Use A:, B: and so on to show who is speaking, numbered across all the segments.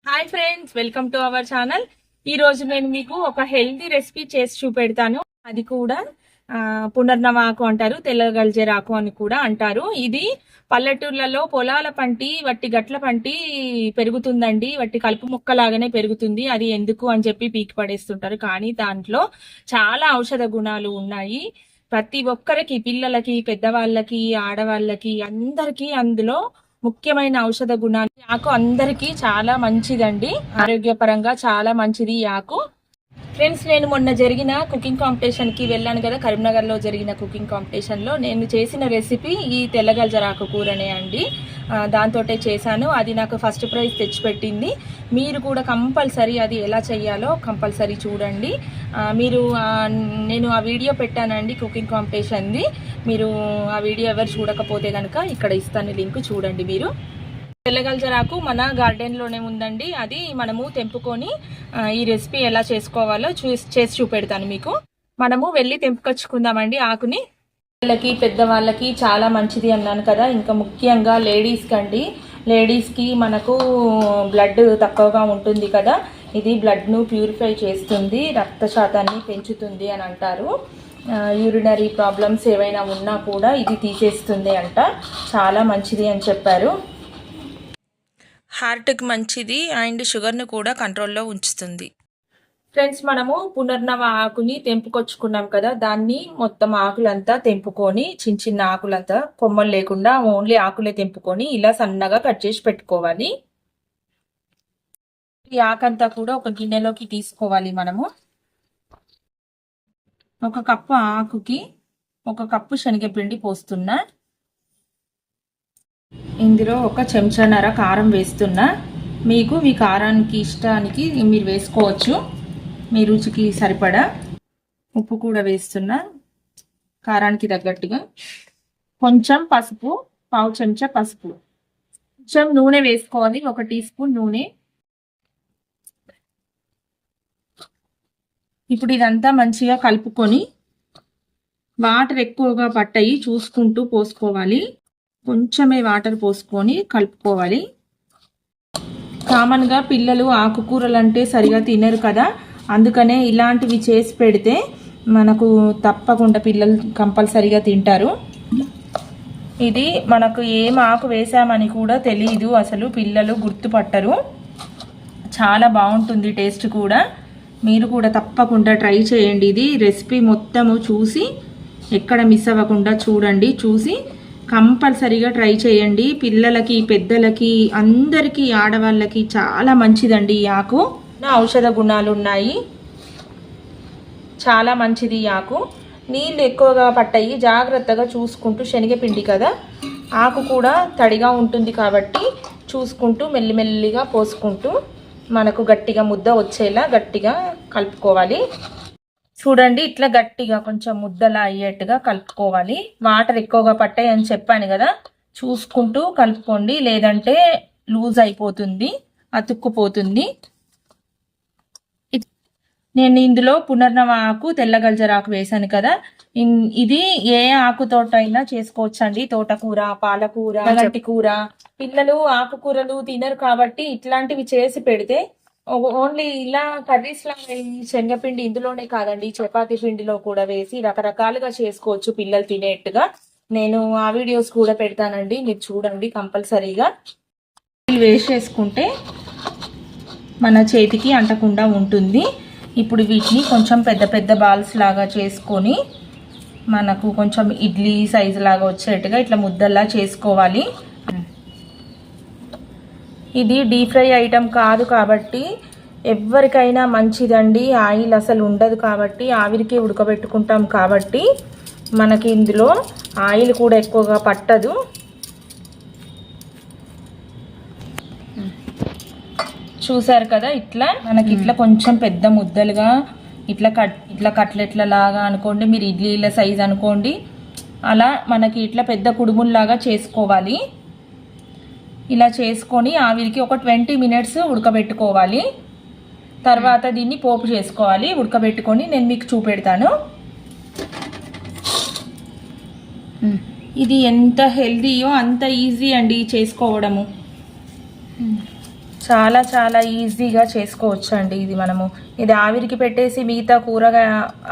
A: Hi friends, welcome to our channel. ఈ రోజు నేను మీకు ఒక హెల్తీ రెసిపీ చేసి చూపెడతాను. అది కూడా పునర్నవ ఆకు అంటారు, తెల్ల గల్జేరు ఆకు అని కూడా అంటారు. ఇది పల్లెటూర్లలో పొలాల పంటి వట్టి గట్ల పంటి పెరుగుతుందండి. వట్టి కలుపు మొక్కలాగానే పెరుగుతుంది. అది ఎందుకు అని చెప్పి పీకి పడేస్తుంటారు, కానీ దాంట్లో చాలా ఔషధ గుణాలు ఉన్నాయి. ప్రతి ఒక్కరికి, పిల్లలకి, పెద్దవాళ్ళకి, ఆడవాళ్ళకి, అందరికీ అందులో ముఖ్యమైన ఔషధ గుణాలు. ఆకు అందరికీ చాలా మంచిదండి, ఆరోగ్యపరంగా చాలా మంచిది ఈ ఆకు. ఫ్రెండ్స్, నేను మొన్న జరిగిన కుకింగ్ కాంపిటీషన్ కి వెళ్ళాను కదా, కరీంనగర్ లో జరిగిన కుకింగ్ కాంపిటీషన్ లో నేను చేసిన రెసిపీ ఈ తెల్లగల్జరాకు కూరనే అండి. దాంతో చేశాను. అది నాకు ఫస్ట్ ప్రైజ్ తెచ్చిపెట్టింది. మీరు కూడా కంపల్సరీ అది ఎలా చేయాలో కంపల్సరీ చూడండి. నేను ఆ వీడియో పెట్టానండి కుకింగ్ కాంపిటీషన్ది. మీరు ఆ వీడియో ఎవరు చూడకపోతే కనుక ఇక్కడ ఇస్తాను లింక్, చూడండి. మీరు తెల్లగల్జరాకు మన గార్డెన్లోనే ఉందండి. అది మనము తెంపుకొని ఈ రెసిపీ ఎలా చేసుకోవాలో చేసి చూపెడతాను మీకు. మనము వెళ్ళి తెంపుకొచ్చుకుందామండి ఆకుని. పిల్లలకి, పెద్దవాళ్ళకి చాలా మంచిది అన్నాను కదా. ఇంకా ముఖ్యంగా లేడీస్కి అండి. లేడీస్కి మనకు బ్లడ్ తక్కువగా ఉంటుంది కదా, ఇది బ్లడ్ను ప్యూరిఫై చేస్తుంది, రక్త శాతాన్ని పెంచుతుంది అని అంటారు. యూరినరీ ప్రాబ్లమ్స్ ఏవైనా ఉన్నా కూడా ఇది తీసేస్తుంది అంట. చాలా మంచిది అని చెప్పారు. హార్ట్కి మంచిది అండ్ షుగర్ను కూడా కంట్రోల్లో ఉంచుతుంది. ఫ్రెండ్స్, మనము పునర్నవ ఆకుని తెంపుకొచ్చుకున్నాం కదా, దాన్ని మొత్తం ఆకులంతా తెంపుకొని, చిన్న చిన్న ఆకులంతా, కొమ్మలు లేకుండా ఓన్లీ ఆకులే తెంపుకొని ఇలా సన్నగా కట్ చేసి పెట్టుకోవాలి. ఈ ఆకంతా కూడా ఒక గిన్నెలోకి తీసుకోవాలి. మనము ఒక కప్పు ఆకుకి 1 కప్పు శనగపిండి పోస్తున్నా. ఇందులో 1 చెంచాన్నర కారం వేస్తున్నా. మీకు మీ కారానికి ఇష్టానికి మీరు వేసుకోవచ్చు, మీ రుచికి సరిపడా. ఉప్పు కూడా వేస్తున్నా కారానికి తగ్గట్టుగా. కొంచెం పసుపు, 1/2 చెంచా పసుపు. కొంచెం నూనె వేసుకోవాలి, 1 టీ స్పూన్ నూనె. ఇప్పుడు ఇదంతా మంచిగా కలుపుకొని, వాటర్ ఎక్కువగా పట్టాయి చూసుకుంటూ పోసుకోవాలి. కొంచెమే వాటర్ పోసుకొని కలుపుకోవాలి. కామన్గా పిల్లలు ఆకుకూరలు అంటే సరిగా తినరు కదా, అందుకనే ఇలాంటివి చేసి పెడితే మనకు తప్పకుండా పిల్లలు కంపల్సరిగా తింటారు. ఇది మనకు ఏం ఆకు వేసామని కూడా తెలియదు, అసలు పిల్లలు గుర్తుపట్టరు. చాలా బాగుంటుంది టేస్ట్ కూడా. మీరు కూడా తప్పకుండా ట్రై చేయండి. ఇది రెసిపీ మొత్తము చూసి ఎక్కడ మిస్ అవ్వకుండా చూడండి. చూసి కంపల్సరీగా ట్రై చేయండి. పిల్లలకి, పెద్దలకి, అందరికీ, ఆడవాళ్ళకి చాలా మంచిదండి ఈ ఆకు. ఔషధ గుణాలు ఉన్నాయి, చాలా మంచిది ఈ ఆకు. నీళ్ళు ఎక్కువగా పట్టాయి, జాగ్రత్తగా చూసుకుంటూ. శనగపిండి కదా, ఆకు కూడా తడిగా ఉంటుంది కాబట్టి చూసుకుంటూ మెల్లిమెల్లిగా పోసుకుంటూ మనకు గట్టిగా ముద్ద వచ్చేలా గట్టిగా కలుపుకోవాలి. చూడండి, ఇట్లా గట్టిగా కొంచెం ముద్దలా అయ్యేట్టుగా కలుపుకోవాలి. వాటర్ ఎక్కువగా పట్టాయి అని చెప్పాను కదా, చూసుకుంటూ కలుపుకోండి, లేదంటే లూజ్ అయిపోతుంది, అతుక్కుపోతుంది. నేను ఇందులో పునర్నవ ఆకు, తెల్లగల్జరాకు వేసాను కదా. ఇది ఏ ఆకుతోటైనా చేసుకోవచ్చండి. తోటకూర, పాలకూర, గంటి కూర. పిల్లలు ఆకుకూరలు తినరు కాబట్టి ఇట్లాంటివి చేసి పెడితే, ఓన్లీ ఇలా కర్రీస్ లా శనగపిండి ఇందులోనే కాదండి, చపాతీ పిండిలో కూడా వేసి రకరకాలుగా చేసుకోవచ్చు పిల్లలు తినేట్టుగా. నేను ఆ వీడియోస్ కూడా పెడతానండి, మీరు చూడండి కంపల్సరీగా. వేసేసుకుంటే మన చేతికి అంటకుండా ఉంటుంది. ఇప్పుడు వీటిని కొంచెం పెద్ద పెద్ద బాల్స్ లాగా చేసుకొని, మనకు కొంచెం ఇడ్లీ సైజు లాగా వచ్చేట్టుగా ఇట్లా ముద్దల్లా చేసుకోవాలి. ఇది డీప్ ఫ్రై ఐటమ్ కాదు కాబట్టి ఎవరికైనా మంచిదండి. ఆయిల్ అసలు ఉండదు కాబట్టి, ఆవిరికి ఉడకబెట్టుకుంటాం కాబట్టి మనకి ఇందులో ఆయిల్ కూడా ఎక్కువగా పట్టదు. చూసారు కదా, ఇట్లా మనకి ఇట్లా కొంచెం పెద్ద ముద్దలుగా ఇట్లా కట్లెట్ల లాగా అనుకోండి, మీరు ఇడ్లీల సైజ్ అనుకోండి. అలా మనకి ఇట్లా పెద్ద కుడుముల్లాగా చేసుకోవాలి. ఇలా చేసుకొని ఆవిరికి ఒక 20 మినిట్స్ ఉడకబెట్టుకోవాలి. తర్వాత దీన్ని పోపు చేసుకోవాలి. ఉడకబెట్టుకొని నేను మీకు చూపెడతాను. ఇది ఎంత హెల్దీయో అంత ఈజీ అండి చేసుకోవడము. చాలా చాలా ఈజీగా చేసుకోవచ్చు అండి ఇది. మనము ఇది ఆవిరికి పెట్టేసి మిగతా కూరగా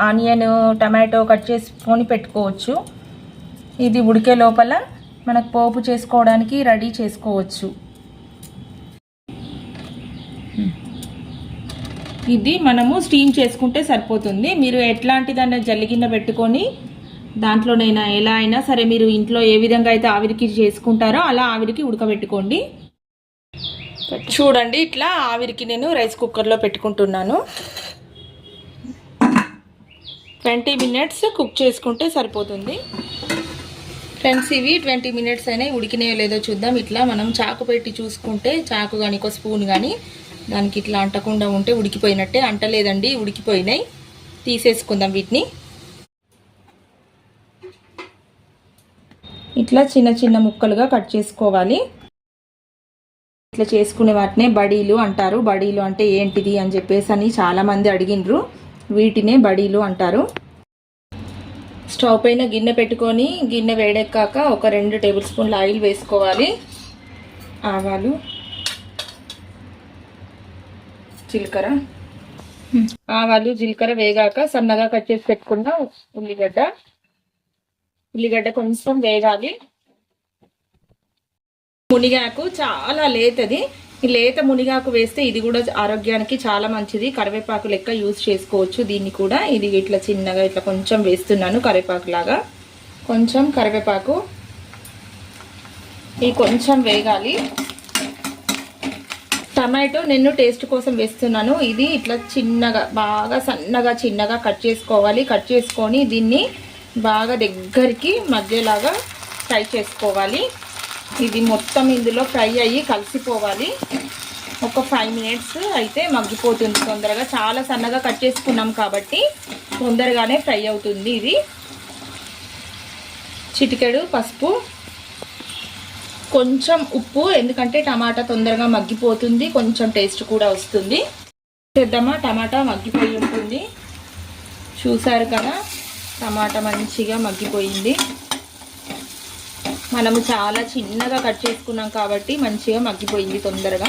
A: ఆనియన్ టమాటో కట్ చేసుకొని పెట్టుకోవచ్చు. ఇది ఉడికే లోపల మనకు పోపు చేసుకోవడానికి రెడీ చేసుకోవచ్చు. ఇది మనము స్టీమ్ చేసుకుంటే సరిపోతుంది. మీరు ఎట్లాంటిదన్నా జల్లిగిన్న పెట్టుకొని దాంట్లోనైనా ఎలా అయినా సరే మీరు ఇంట్లో ఏ విధంగా అయితే ఆవిరికి చేసుకుంటారో అలా ఆవిరికి ఉడకబెట్టుకోండి. చూడండి ఇట్లా ఆవిరికి నేను రైస్ కుక్కర్లో పెట్టుకుంటున్నాను. 20 మినిట్స్ కుక్ చేసుకుంటే సరిపోతుంది. ఫ్రెండ్స్ ఇవి 20 మినిట్స్ అయినా ఉడికినాయో లేదో చూద్దాం. ఇట్లా మనం చాకు పెట్టి చూసుకుంటే, చాకు కానీ ఒక స్పూన్ కానీ దానికి ఇట్లా అంటకుండా ఉంటే ఉడికిపోయినట్టే. అంటలేదండి, ఉడికిపోయినాయి. తీసేసుకుందాం వీటిని. ఇట్లా చిన్న చిన్న ముక్కలుగా కట్ చేసుకోవాలి. ఇట్లా చేసుకునే వాటినే బడీలు అంటారు. బడీలు అంటే ఏంటిది అని చెప్పేసి అని చాలామంది అడిగినరు. వీటినే బడీలు అంటారు. స్టవ్ పైన గిన్నె పెట్టుకొని గిన్నె వేడెక్కాక ఒక 2 టేబుల్ స్పూన్ల ఆయిల్ వేసుకోవాలి. ఆవాలు, జీలకర్ర. ఆవాలు జీలకర్ర వేగాక సన్నగా కట్ చేసి పెట్టుకున్న ఉల్లిగడ్డ కొంచెం వేగాలి. మునిగాకు చాలా లేతది. ఈ లేత మునిగాకు వేస్తే ఇది కూడా ఆరోగ్యానికి చాలా మంచిది. కరివేపాకు లెక్క యూజ్ చేసుకోవచ్చు దీన్ని కూడా. ఇది ఇట్లా చిన్నగా ఇట్లా కొంచెం వేస్తున్నాను కరివేపాకు లాగా. కొంచెం కరివేపాకు ఇది కొంచెం వేగాలి. టమాటో నేను టేస్ట్ కోసం వేస్తున్నాను. ఇది ఇట్లా చిన్నగా బాగా సన్నగా చిన్నగా కట్ చేసుకోవాలి. కట్ చేసుకొని దీన్ని బాగా దగ్గరికి మధ్యలాగా ఫ్రై చేసుకోవాలి. ఇది మొత్తం ఇందులో ఫ్రై అయ్యి కలిసిపోవాలి. ఒక 5 మినిట్స్ అయితే మగ్గిపోతుంది తొందరగా. చాలా సన్నగా కట్ చేసుకున్నాం కాబట్టి తొందరగానే ఫ్రై అవుతుంది. ఇది చిటికెడు పసుపు, కొంచెం ఉప్పు, ఎందుకంటే టమాటా తొందరగా మగ్గిపోతుంది, కొంచెం టేస్ట్ కూడా వస్తుంది. చేద్దామా, టమాటా మగ్గిపోయి ఉంటుంది. చూసారు కదా, టమాటా మంచిగా మగ్గిపోయింది. మనము చాలా చిన్నగా కట్ చేసుకున్నాం కాబట్టి మంచిగా మగ్గిపోయింది తొందరగా.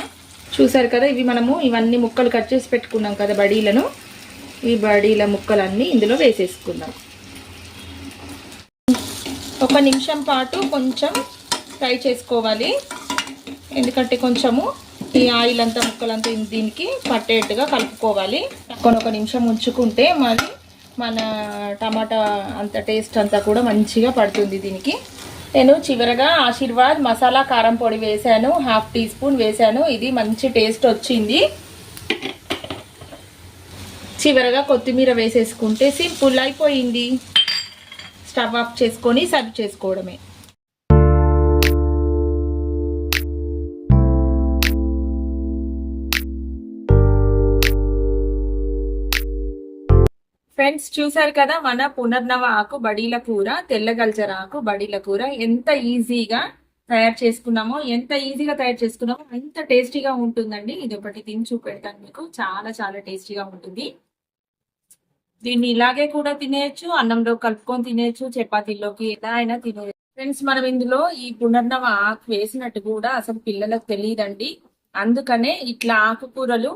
A: చూసారు కదా, మనము ఇవన్నీ ముక్కలు కట్ చేసి పెట్టుకున్నాం కదా బడీలను. ఈ బడీల ముక్కలన్నీ ఇందులో వేసేసుకుందాం. 1 నిమిషం పాటు కొంచెం ఫ్రై చేసుకోవాలి. ఎందుకంటే కొంచెము ఈ ఆయిల్ అంతా ముక్కలంతా దీనికి పట్టేట్టుగా కలుపుకోవాలి. 1 నిమిషం ఉంచుకుంటే మరి మన టమాటా అంత టేస్ట్ అంతా కూడా మంచిగా పడుతుంది దీనికి. నేను చివరగా ఆశీర్వాద్ మసాలా కారం పొడి వేసాను, 1/2 టీ స్పూన్ వేసాను. ఇది మంచి టేస్ట్ వచ్చింది. చివరగా కొత్తిమీర వేసేసుకుంటే సింపుల్ అయిపోయింది. స్టవ్ ఆఫ్ చేసుకొని సర్వ్ చేసుకోవడమే. ఫ్రెండ్స్ చూసారు కదా, మన పునర్నవ ఆకు బడీల కూర, తెల్ల గల్జర ఆకు బడీల కూర ఎంత ఈజీగా తయారు చేసుకున్నామో అంత టేస్టీగా ఉంటుందండి. ఇది ఒకటి తిని చూపెడతాను మీకు. చాలా చాలా టేస్టీగా ఉంటుంది. దీన్ని ఇలాగే కూడా తినేయచ్చు, అన్నంలో కలుపుకొని తినేయచ్చు, చపాతీలోకి ఎలా అయినా తినేయచ్చు. ఫ్రెండ్స్ మనం ఇందులో ఈ పునర్నవ ఆకు వేసినట్టు కూడా అసలు పిల్లలకు తెలియదండి. అందుకనే ఇట్లా ఆకుకూరలు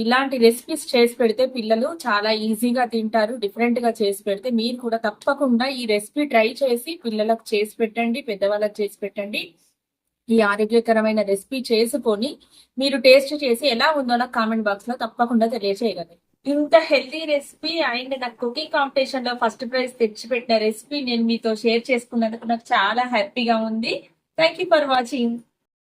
A: ఇలాంటి రెసిపీస్ చేసి పెడితే పిల్లలు చాలా ఈజీగా తింటారు. డిఫరెంట్ గా చేసి పెడితే మీరు కూడా తప్పకుండా ఈ రెసిపీ ట్రై చేసి పిల్లలకు చేసి పెట్టండి, పెద్దవాళ్ళకి చేసి పెట్టండి. ఈ ఆరోగ్యకరమైన రెసిపీ చేసుకొని మీరు టేస్ట్ చేసి ఎలా ఉందో నాకు కామెంట్ బాక్స్ లో తప్పకుండా తెలియజేయగలరు. ఇంత హెల్తీ రెసిపీ అండ్ నాకు కుకింగ్ కాంపిటీషన్ లో ఫస్ట్ ప్రైజ్ తెచ్చిపెట్టిన రెసిపీ నేను మీతో షేర్ చేసుకున్నందుకు నాకు చాలా హ్యాపీగా ఉంది. Thank you for watching.